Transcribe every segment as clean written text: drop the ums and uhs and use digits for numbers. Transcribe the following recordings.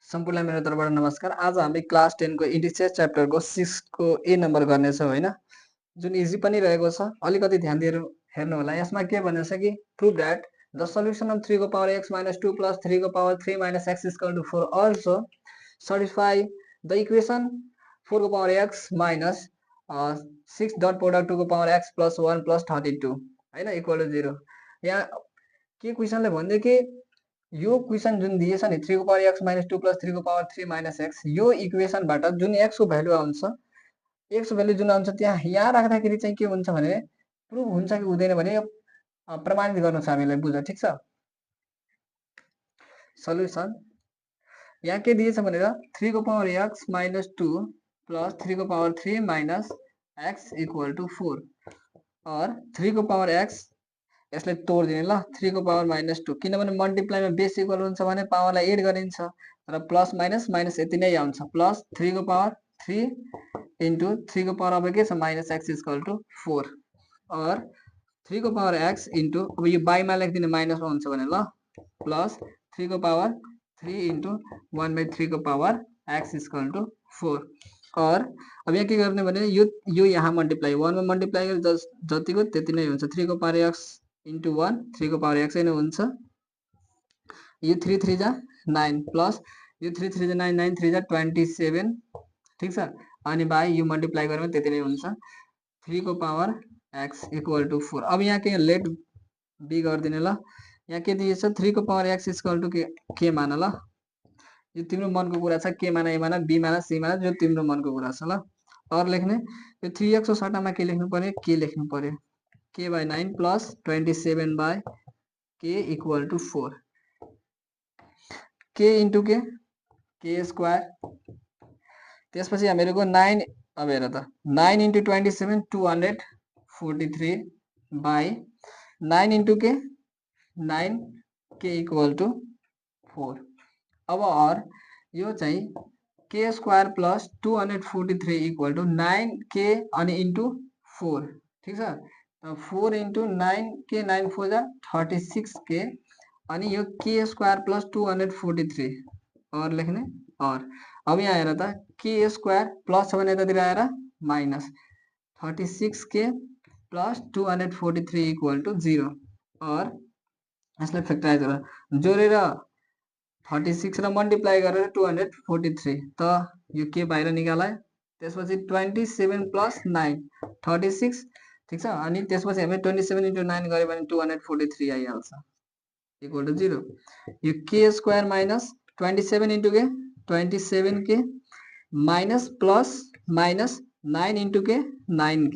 सम्पूर्णलाई मेरो तर्फबाट नमस्कार। आज हामी क्लास 10 को इन्टिजर च्याप्टरको 6 को ए नम्बर गर्नेछौँ हैन, जुन इजी पनि रहेको छ। अलिकति ध्यान दिएर हेर्नु होला। यसमा के भनेछ कि prove that the solution of 3 को पावर x minus 2 plus 3 को power 3 minus x is equal to 4 also satisfy the equation 4 को power x minus 6 dot product 2 को पावर x plus 1 plus 32 हैन इक्वल टु 0। यहाँ के क्वेशनले भन्दै कि यो क्वेशन जुन दिएछ नि 3 को पावर x minus 2 plus 3 को पावर 3 minus x, यो इक्वेशनबाट जुन x को भ्यालु आउँछ, x को भ्यालु जुन आउँछ त्यहाँ यहाँ राख्दाखेरि चाहिँ के हुन्छ भने प्रुभ हुन्छ कि हुँदैन भने प्रमाणित गर्नु छ हामीलाई, बुझ ठीक छ। सल्युसन यहाँ के दिएछ भनेर 3 को पावर x minus 2 plus 3 को power 3 minus x equal to 4 और 3 को पावर x यसलाई तोड्दिने ल 3 को पावर माइनस 2, किनभने मल्टिप्लाईमा बेस इक्वल हुन्छ भने पावरलाई एड गरिन्छ र प्लस माइनस माइनस यति नै आउँछ। प्लस 3 को पावर 3 इन्टु 3 को पावर अब के छ माइनस x इक्वल टु 4 और 3 को पावर x इन्टु अब यो बाईमा लेखिदिने माइनस हुन्छ भने ल प्लस 3 को पावर 3 इन्टु 1/3 को पावर x इक्वल टु 4 और अब यहाँ के गर्ने भने यो यहाँ मल्टिप्लाई 1 मा मल्टिप्लाई गरे जतिको त्यति नै हुन्छ। 3 को पावर x इन्टु 1 3 को पावर x नै हुन्छ। यो 3 3 जा 9 प्लस यो 3 3 जा 9 9 3 जा 27 ठीक छ। अनि बाई यो मल्टिप्लाई गरेर त्यति नै हुन्छ 3 को पावर x इक्वल टु 4। अब यहाँ के लेट बी गर्दिने ल। यहाँ के दिएछ 3 को पावर x इक्वल टु के मान ल। यो तिम्रो मनको कुरा छ, के माना ए माना बी माना सी माना जो तिम्रो मनको कुरा छ ल। और लेख्ने यो 3x को सट्टामा के लेख्नु पर्यो के लेख्नु पर्यो k by 9 plus 27 by k equal to 4 k into k square त्यसपछि हामीहरुको 9 अब हेर त 9 into 27 243 by 9 into k 9 k equal to 4। अब और यो चाहिँ k square plus 243 equal to 9k अनि into 4 ठीक छ। 4 into 9k 9 4 जा 36k अनि यो k square plus 243 और लेख्ने और अब यहाँ हेर त k square plus छ भने यतातिर आएर minus 36k plus 243 equal to 0 और यसलाई फ्याक्टराइज गरेर जोडेर 36 र मल्टिप्लाई गरेर 243 त यो के बाहिर निकाल्यो। त्यसपछि 27 plus 9 36 ठीक छ। अनि त्यसपछि हामी 27 into 9 गरे भने 243 आइहाल्छ इक्वल टु 0। यो k square minus 27 into k 27k minus plus minus 9 into k 9k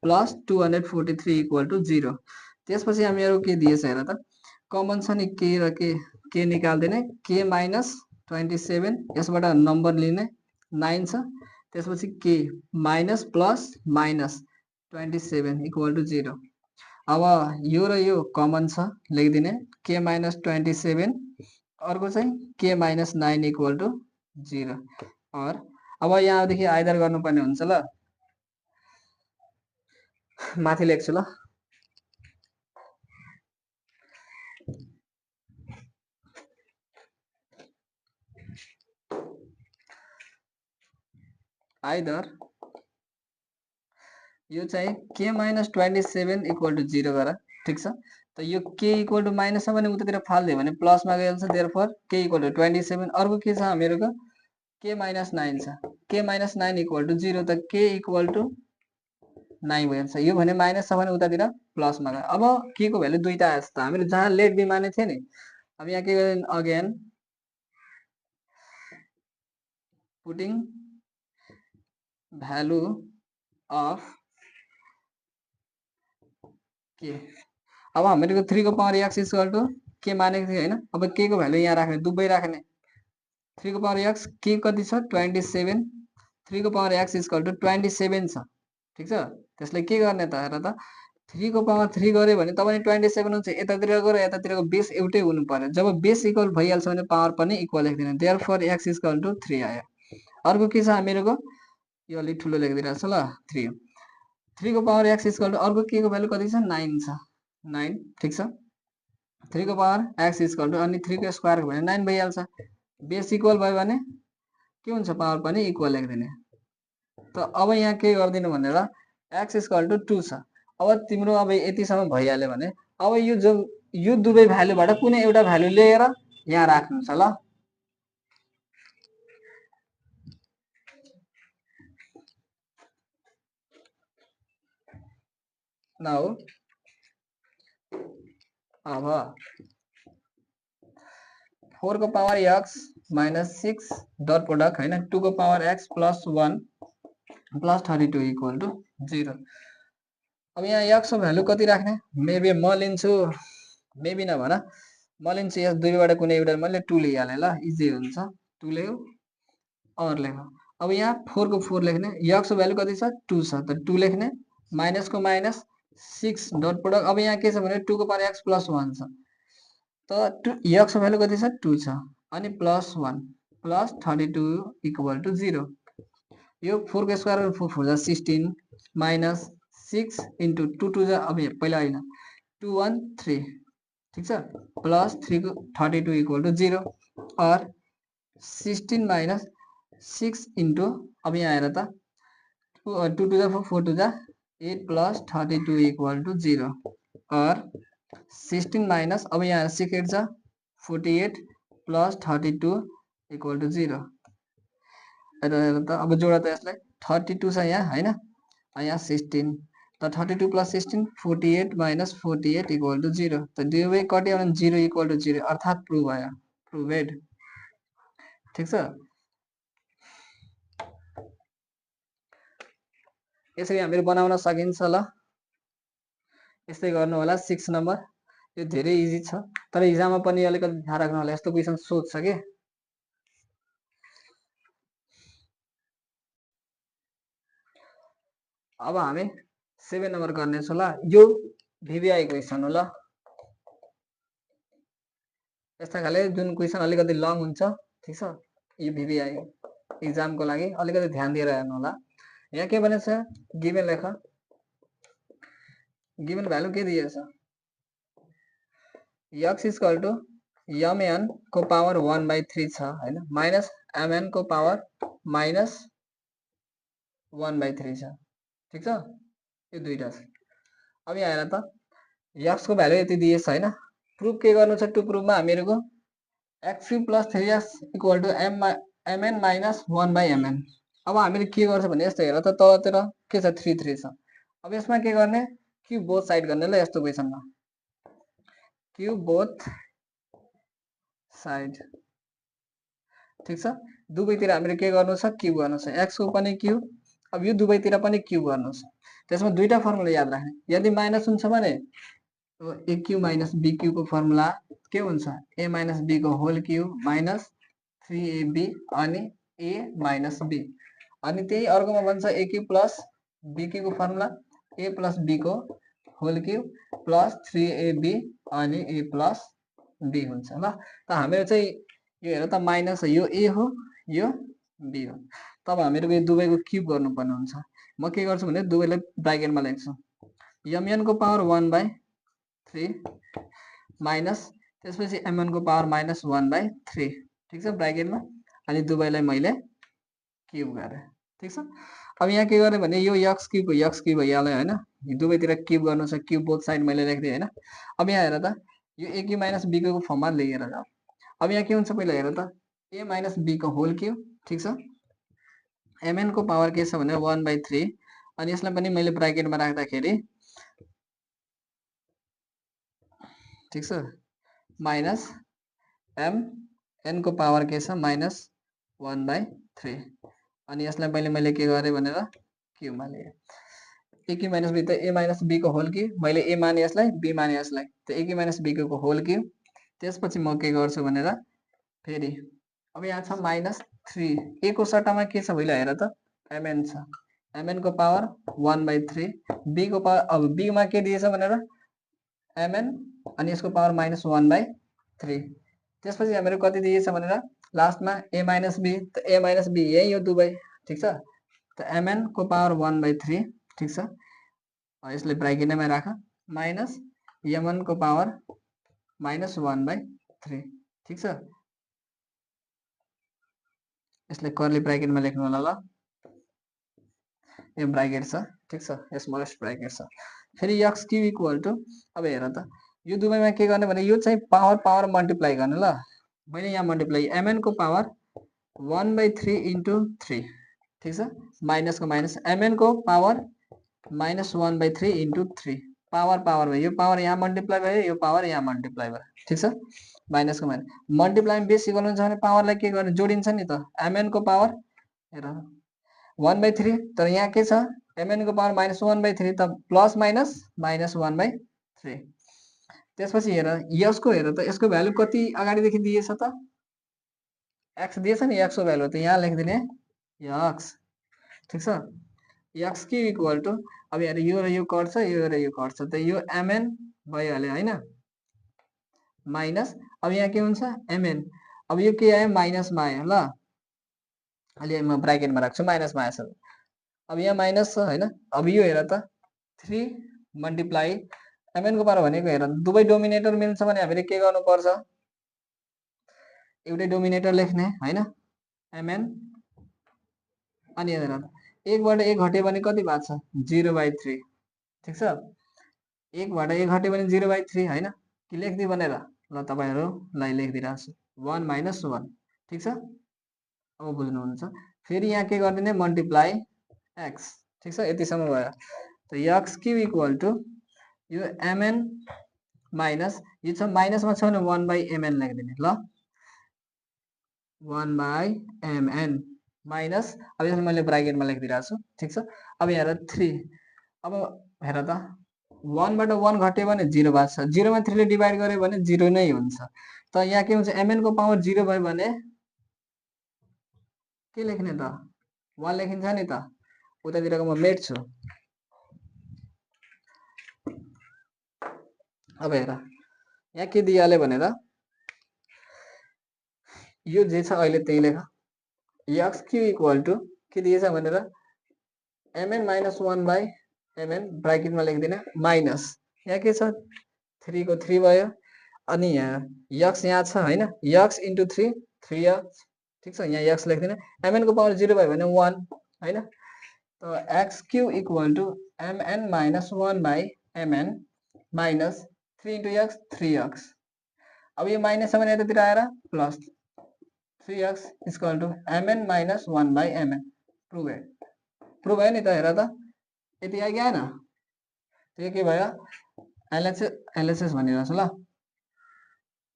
plus 243 equal to 0। त्यसपछि हामीहरु के दिएछ हेर त कमन छ नि k र k निकाल्दिने k माइनस 27 यसबाट नम्बर लिने 9 छ। त्यसपछि k minus plus minus 27 equal to 0। अब यो र यो कमन छ लेखिदिने k माइनस 27 अर्को चाहिँ k माइनस 9 इक्वल टु 0 और अब यहाँदेखि आइदर गर्नुपर्ने हुन्छ ल। माथि लेख्छु ल। आइदर यो चाहिँ k माइनस 27 इक्वल टु 0 गर ठीक छ। त यो k इक्वल टु माइनस छ भने उतातिर फाल्दियो भने प्लसमा गइहाल्छ। देयरफोर k इक्वल टु 27 अर्को के छ हामीहरुको k माइनस 9 छ। k माइनस 9 इक्वल टु 0 त k इक्वल टु 9 भइहाल्छ। यो भने माइनस छ भने उतातिर प्लसमा गयो। अब k को भ्यालु दुईटा आएछ त हामीले जहाँ लेट बी माने थियो नि। अब यहाँ के गर्ने अगेन पुटिङ भ्यालु अफ के। अब हामीहरुको 3 को पावर x इक्वल टु के मानेको थियो हैन। अब k को भ्यालु यहाँ राख्ने दुबै राख्ने 3 को पावर x k कति छ 27 3 को पावर x इक्वल टु 27 छ ठीक छ। त्यसलाई के गर्ने त हेर त 3 को पावर 3 गरे भने तपाईले 27 हुन्छ। यतातिर गरे यतातिरको बेस एउटै हुनु पर्यो। जब बेस इक्वल भइहाल्छ भने पावर पनि इक्वल लेख्दिने। देयरफोर x इक्वल टु 3 आयो। अर्को के छ हामीहरुको यो अलि ठुलो लेखिदिरहेको छ ल 3 3 को पावर x इक्वल टु अर्को k को भ्यालु कति छ 9 छ 9 ठीक छ। 3 को पावर x इक्वल टु अनि 3 को स्क्वायर भने 9 भइहाल्छ। बेस इक्वल भयो भने के हुन्छ पावर पनि इक्वल लेख्दिने। त अब यहाँ के गर्दिनु भनेर x इक्वल टु 2 छ। अब तिम्रो अब यतिसम्म भइहाल्यो भने अब यो दुवै भ्यालुबाट कुनै एउटा भ्यालु लिएर यहाँ राख्नु छ ल। नाउ अब 4 को power x minus 6 dot product हैन 2 को power x plus 1 plus 32 equal to 0। अब यहाँ x को भ्यालु कति राख्ने? मेबी म लिन्छु, मेबी नभन म लिन्छु यस दुईबाट कुनै एउटा मैले 2 लिइहाले ल, इजी हुन्छ। 2 ल्याउ और लेख। अब यहाँ 4 को 4 लेख्ने, x को भ्यालु कति छ 2 छ त 2 लेख्ने, माइनस को माइनस 6 डट प्रोडक्ट। अब यहाँ के छ भने 2 को पावर x प्लस 1 छ त x को भ्यालु कति छ 2 छ अनि प्लस 1 प्लस 32 इक्वल टु 0। यो 4 को स्क्वायर 4 4 जा 16 माइनस 6 इन्टु 2 2 जा अब पहिला हैन 2 1 3 ठीक छ प्लस 3 को 32 इक्वल टु 0 और 16 माइनस 6 इन्टु अब यहाँ हेर त 2 2 जा 4 4 2 जा 8 प्लस 32 इक्वल टु 0 और 16 माइनस अब यहाँ 6 8 जा 48 प्लस 32 इक्वल टु 0। हेर त अब जोडा त यसलाई 32 छ यहाँ हैन, यहाँ 16 त 32 प्लस 16 48 माइनस 48 इक्वल टु 0। त दुई वे कट्यो भने 0 इक्वल टु 0 अर्थात प्रुभ भयो, प्रुभेड। ठीक छ, यसरी हामीले बनाउन सकिन्छ ल। यस्तै गर्नु होला 6 नम्बर, यो धेरै इजी छ तर इक्जाममा पनि अलिकति ध्यान राख्नु होला, यस्तो क्वेशन सोध्छ के। अब हामी 7 नम्बर गर्ने छौं ल। यो VBI क्वेशन हो ल। यस्ता खाले जुन क्वेशन अलिकति लङ हुन्छ ठीक छ, यो VBI एक्जाम को लागि अलिकति ध्यान दिएर हेर्नु होला। यहाँ के भनेछ गिवन लेख, गिवन भ्यालु के दिएछ x इक्वल टु mn को पावर 1/3 छ हैन, माइनस mn को पावर माइनस 1/3 छ। ठीक छ, यो दुईटा छ। अब यहाँ हेर त x को भ्यालु यति दिएछ हैन, प्रुफ के गर्नु छ? टु प्रुफमा हामीहरुको x³ + 3x equal to mn minus 1/mn। अब हामीले के गर्छ भने यस्तो हेर त तलतिर के छ 3 3 छ। अब यसमा के गर्ने क्युब बोथ साइड गर्ने ल। यस्तो क्वेशनमा क्युब बोथ साइड ठीक छ, दुवैतिर हामीले के गर्नु छ क्युब गर्नु छ, x को पनि क्युब अब यो दुवैतिर पनि क्युब गर्नु छ। त्यसमा दुईटा फर्मुला याद राख्ने, यदि माइनस हुन्छ भने a³ माइनस b³ को फर्मुला के हुन्छ a माइनस b को होल क्युब माइनस 3ab अनि a माइनस b। अनि त्यही अर्कोमा भन्छ a³ प्लस b³ को फर्मुला a प्लस b को होल क्युब प्लस 3ab अनि a प्लस b हुन्छ ल। त हामीहरु चाहिँ यो हेर त माइनस यो a हो यो b हो, तब हामीहरुको यो दुवैको क्युब गर्नुपर्ने हुन्छ। म के गर्छु भने दुवैलाई ब्राकेटमा लेख्छु, mn को पावर 1/3 माइनस त्यसपछि mn को पावर माइनस 1/3 ठीक छ ब्राकेटमा, अनि दुवैलाई मैले क्युब गरे। ठीक छ, अब यहाँ के गर्ने भने यो x³ को x³ भइहाल्यो हैन, यो दुवैतिर क्युब गर्नु छ, क्युब बोथ साइड मैले लेख्दिए हैन। अब यहाँ हेर त यो a³ माइनस b को फर्ममा लिएर जाऊ। अब यहाँ के हुन्छ पहिला हेर त a माइनस b को होल क्युब ठीक छ, mn को पावर के छ भने 1/3 अनि यसलाई पनि मैले ब्राकेटमा राख्दाखेरि ठीक छ माइनस mn को पावर के छ माइनस 1/3 अनि यसलाई पहिले मैले के गरे भनेर क्युबमा लिए। a³ माइनस b त a माइनस b को होल क्युब, मैले a माने यसलाई b माने यसलाई, त a³ माइनस b को होल क्युब। त्यसपछि म के गर्छु भनेर फेरि अब यहाँ छ माइनस 3, a को सट्टामा के छ पहिला हेर त mn छ, mn को पावर 1/3 b को पावर अब b मा के दिएछ भनेर mn अनि यसको पावर माइनस 1/3। त्यसपछि हामीहरु कति दिएछ भनेर लास्टमा a माइनस b, त a माइनस b यही हो दुवै ठीक छ, त mn को पावर 1/3 ठीक छ, यसले ब्राकेटमा राख माइनस mn को पावर माइनस 1/3 ठिक छ। यसलाई कर्ली ब्राकेटमा लेख्नु होला ल, यो ब्राकेट छ ठिक छ, स्मलेस्ट ब्राकेट छ। फेरि एक्स क्यू इक्वल टु, अब हेर त यो दुवैमा के गर्ने भने यो चाहिँ पावर पावर मल्टिप्लाई गर्ने ल, मैले यहाँ मल्टिप्लाई mn को पावर 1/3 इन्टु 3 ठिक छ, माइनसको माइनस mn को power minus 1/3 into 3 power power भयो, यो पावर यहाँ मल्टिप्लाई भयो, यो पावर यहाँ मल्टिप्लाई भयो ठिक छ, माइनसको माइनस मल्टिप्लाई बेस इक्वल हुन्छ भने पावरलाई के गर्ने जोडिन्छ नि त, mn को पावर हेर 1/3, तर यहाँ के छ mn को पावर माइनस 1/3 त प्लस माइनस माइनस 1/3। त्यसपछि हेर यसको हेर त यसको भ्यालु कति अगाडिदेखि दिएछ त x दिएछ नि, x को भ्यालु त यहाँ लेखिदिने x ठिक छ। x क्यू इक्वल टु, अब हेर यो र यो कट्छ, यो र यो कट्छ, त यो mn भइहाल्यो हैन, माइनस अब यहाँ के हुन्छ mn, अब यो के आयो माइनसमा आयो ल, अलि म ब्राकेटमा राख्छु माइनसमा आएछ, अब यहाँ माइनस छ हैन, अब यो हेर त 3 मल्टिप्लाई mn को पावर भनेको हेर दुवै डोमिनेटर मिल्छ भने हामीले के गर्नुपर्छ, एउटै डोमिनेटर लेख्ने हैन mn, अनि हेर 1 बाट 1 घट्यो भने कति भएको छ 0/3 ठिक छ, 1 बाट 1 घट्यो भने 0/3 हैन, कि लेख्दै भनेर ल तपाईहरुलाई लेखिदिरहेको छु 1 माइनस 1 ठिक छ। अब बुझ्नुहुन्छ, फेरि यहाँ के गर्दिने मल्टिप्लाई x ठिक छ, यतिसम्म भयो। त x क्यू इक्वल टु यो mn माइनस यो छ माइनसमा छ भने 1/mn लेखिदिने ल, 1/mn माइनस, अब यसलाई मैले ब्राकेटमा लेखिदिरहेको छु ठिक छ। अब हेर 3, अब हेर त 1 बाट 1 घट्यो भने 0 भएको छ, 0 मा 3 ले डिभाइड गर्यो भने 0 नै हुन्छ, त यहाँ के हुन्छ mn को पावर 0 भयो भने के लेख्ने त 1 लेखिन्छ नि त, उतातिरको म मेट्छु। अब हेर यहाँ के दिइहाल्यो भनेर यो जे छ अहिले त्यही लेख, x क्यू इक्वल टु के दिएछ भनेर mn माइनस 1/mn ब्राकेटमा लेखिदिने माइनस यहाँ के छ 3 को 3 भयो, अनि यहाँ x यहाँ छ हैन, x इन्टु 3 3x ठिक छ, यहाँ x लेखिदिने, mn को पावर 0 भयो भने 1 हैन, त x cube equal to mn minus 1/mn minus 3 into x 3x, अब यो माइनस छ भने यतातिर आएर plus 3x equal to mn minus 1/mn, prove भयो नि त, हेर त यति आइगयो हैन, त्यो के भयो एलएचएस भनिरहेको छु ल,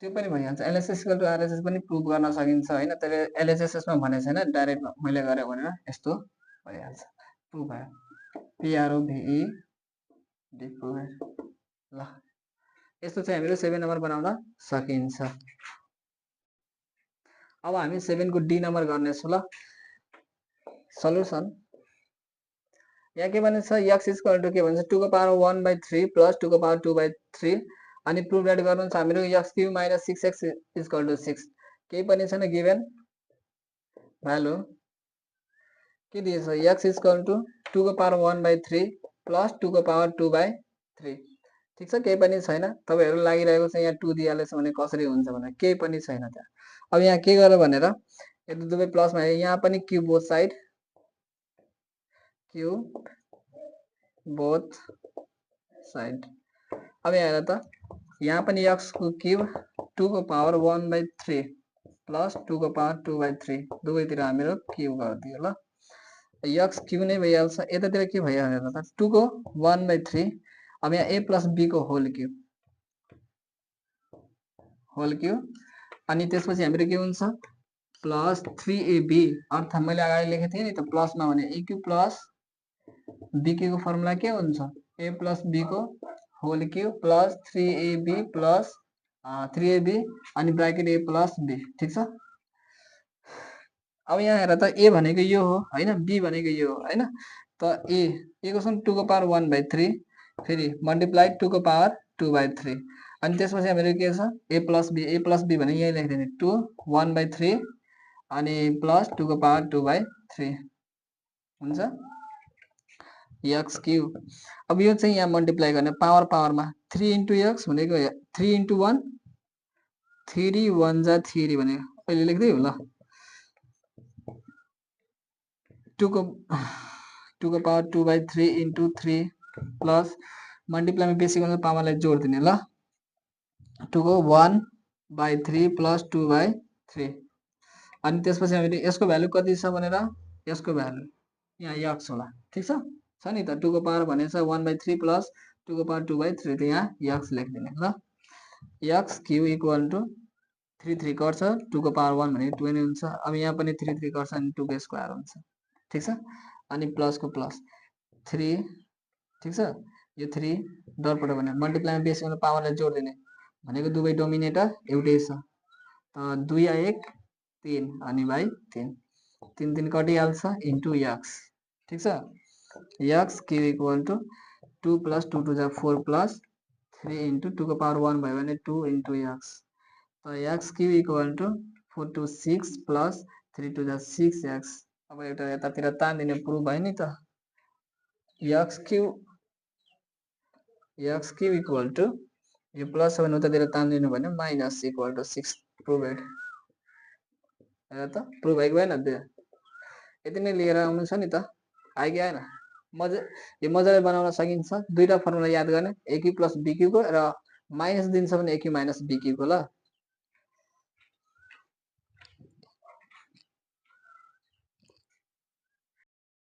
त्यो पनि भइहाल्छ, एलएचएस इक्वल टु आरएचएस पनि प्रुभ गर्न सकिन्छ हैन, तर एलएचएस मा भने छैन, डाइरेक्ट मैले गरे भनेर यस्तो भइहाल्छ, प्रुभ भयो PROVE डी प्रुभ ल, यस्तो चाहिँ हामीले 7 नम्बर बनाउन सकिन्छ। अब हामी 7 को डी नम्बर गर्नेछौँ ल, सल्युसन यहाँ के भन्छ x इक्वल टु के भन्छ 2 को पावर 1/3 प्लस 2 को पावर 2/3, अनि प्रुभ रेड गर्नु छ हामीहरु x cube minus 6x equal to 6, केही पनि छैन गिवन भ्यालु के दिएछ x इक्वल टु 2 को पावर 1/3 प्लस 2 को पावर 2/3 ठीक छ, केही पनि छैन, तपाईहरु लागिरहेको छ यहाँ 2 दिइहालेछ भने कसरी हुन्छ भने केही पनि छैन त्यहाँ। अब यहाँ के गर्यो भनेर यदि दुवै प्लसमा यहाँ पनि cube both side, cube both side, अब यहाँ हेर त यहाँ पनि x को क्यूब 2 को पावर 1/3 प्लस 2 को पावर 2/3 दुवैतिर हामीहरु क्यूब गरिदियो ल, x क्यूब नै भइहाल्छ, यतातिर के भइहाल्यो त 2 को 1/3, अब यहाँ a प्लस b को होल क्यूब, अनि त्यसपछि हाम्रो के हुन्छ प्लस 3ab, अर्थात मैले अगाडि लेखेको थिएँ नि त प्लसमा भने a cube plus b cube को फर्मुला के हुन्छ a प्लस b को whole cube plus 3ab plus 3ab अनि ब्राकेट a प्लस b ठीक छ। अब यहाँ हेर त a भनेको यो हो हैन, b भनेको यो हो हैन, त a को सम 2 को पावर 1/3 फेरि मल्टिप्लाई 2 को पावर 2/3, अनि त्यसपछि हाम्रो के छ a प्लस b भने यही लेख्दिने 2 1/3 अनि प्लस 2 को पावर 2/3 हुन्छ x क्यूब। अब यो चाहिँ यहाँ मल्टिप्लाई गर्ने पावर पावरमा 3 इन्टु x भनेको 3 इन्टु 1 3 1 जा 3 भने अहिले लेख्दै हो ल 2 को पावर 2/3 into 3 प्लस मल्टिप्लाई में बेसिक अनुसार पावरलाई जोड दिने ल 2 को 1/3 प्लस 2/3 अनि त्यसपछि हामीले यसको भ्यालु कति छ भनेर यसको भ्यालु यहाँ x होला ठीक छ नि त 2 को पावर भनेछ 1/3 प्लस 2 को पावर 2/3 त यहाँ x लेखिदिने ल x क्यू इक्वल टु 3 3 कट्छ 2 को पावर 1 भनेको 2 नै हुन्छ अब यहाँ पनि 3 3 कट्छ अनि 2 को स्क्वायर हुन्छ ठीक छ अनि प्लस को प्लस 3 ठीक छ यो 3 डटबाट भने मल्टिप्लाई में बेस गर्न पावरलाई जोड दिने भनेको दुवै डोमिनेटर एउटै छ त 2 1 3 अनि बाइ 3 3 3 कटिहाल्छ इन्टु x ठीक छ x cube equal to 2 plus 2 2 जा 4 प्लस 3 इन्टु 2 को पावर 1 भयो भने 2 इन्टु x त x cube equal to 4 2 6 plus 3 2 जा 6x अब एउटा यतातिर तान्दिने प्रुफ भयो नि त x क्यू इक्वल टु यो प्लस छ भने उतातिर तान्दिनु भने माइनस इक्वल टु 6 प्रुभेड हेर त प्रुफ भएको भएन यति नै लिएर आउनु छ नि त आयो कि आएन यो मजाले बनाउन सकिन्छ दुईटा फर्मुला याद गर्ने a Q plus b Q को र माइनस दिन्छ भने a Q minus b Q को ल